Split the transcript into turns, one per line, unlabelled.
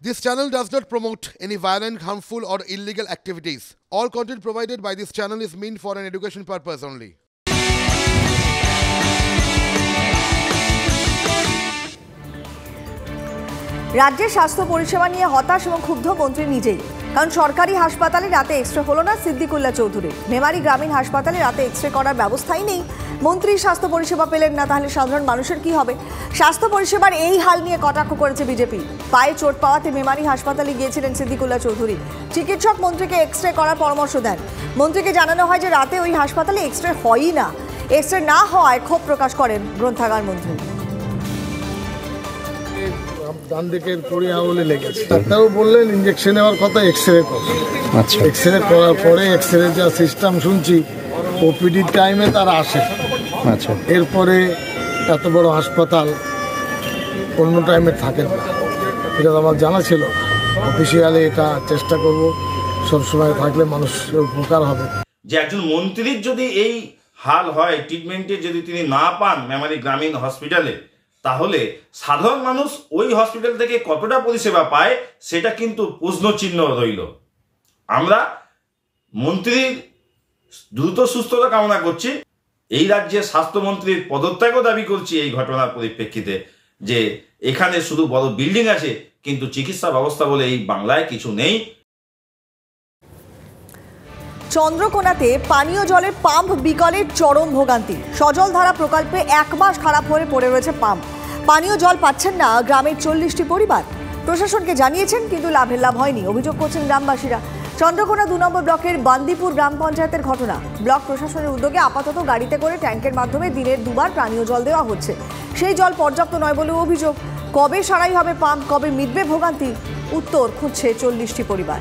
This channel does not promote any violent, harmful, or illegal activities. All content provided by this channel is meant for an education purpose only.
রাজ্যের স্বাস্থ্য পরিষেবা নিয়ে হতাশ এবং ক্ষুব্ধ মন্ত্রী নিজেই। কারণ সরকারি হাসপাতালে রাতে এক্সরে হলো না সিদ্দিকুল্লাহ চৌধুরী। মেমারি গ্রামীণ হাসপাতালে রাতে এক্সরে করার ব্যবস্থাই নেই। মন্ত্রী স্বাস্থ্য পরিষেবা পেলেন না, তাহলে সাধারণ মানুষের কি হবে? স্বাস্থ্য পরিষেবার এই হাল নিয়ে কটাক্ষ করেছে বিজেপি। পায়ে চোট পাওয়াতে মেমারি হাসপাতালে গিয়েছিলেন সিদ্দিকুল্লাহ চৌধুরী। চিকিৎসক মন্ত্রীকে এক্সরে করার পরামর্শ দেন। মন্ত্রীকে জানানো হয় যে রাতে ওই হাসপাতালে এক্সরে হয়ই না। এক্সরে না হওয়ায় ক্ষোভ প্রকাশ করেন গ্রন্থাগার মন্ত্রী।
ডান দিকের পড়ে আঙুলে লেগেছে। ডাক্তারও বললেন ইঞ্জেকশন নেওয়ার কথা, এক্সরে করো। আচ্ছা, এক্সরে করার পরে এক্সরে যা সিস্টেম শুনছি ওপিডি টাইমে তারা আসে। আচ্ছা, এরপরে এত বড় হাসপাতাল অন্য টাইমে থাকে না, এটা আমার জানা ছিল। অফিসিয়ালি এটা চেষ্টা করব, সবসময় থাকলে মানুষের উপকার হবে।
যে একজন মন্ত্রীর যদি এই হাল হয়, ট্রিটমেন্টে যদি তিনি না পান মেমারি গ্রামীণ হসপিটালে, তাহলে সাধারণ মানুষ ওই হসপিটাল থেকে কতটা পরিষেবা পায় সেটা কিন্তু প্রশ্নচিহ্ন রইল। আমরা মন্ত্রীর দ্রুত সুস্থতা কামনা করছি। এই রাজ্যের স্বাস্থ্যমন্ত্রীর পদত্যাগও দাবি করছি এই ঘটনার পরিপ্রেক্ষিতে, যে এখানে শুধু বড় বিল্ডিং আছে কিন্তু চিকিৎসা ব্যবস্থা বলে এই বাংলায় কিছু নেই।
চন্দ্রকোনাতে পানীয় জলের পাম্প বিকলের চরম ভোগান্তি। সজল ধারা প্রকল্পে 1 মাস খারাপ হয়ে পড়ে রয়েছে পাম্প। পানীয় জল পাচ্ছেন না গ্রামের 40টি পরিবার। প্রশাসনকে জানিয়েছেন কিন্তু লাভের লাভ হয়নি, অভিযোগ করছেন গ্রামবাসীরা। চন্দ্রকোনা 2 নম্বর ব্লকের বান্দিপুর গ্রাম পঞ্চায়েতের ঘটনা। ব্লক প্রশাসনের উদ্যোগে আপাতত গাড়িতে করে ট্যাঙ্কের মাধ্যমে দিনের 2 বার পানীয় জল দেওয়া হচ্ছে। সেই জল পর্যাপ্ত নয় বলেও অভিযোগ। কবে সারাই হবে পাম্প, কবে মিটবে ভোগান্তি? উত্তর খুঁজছে 40টি পরিবার।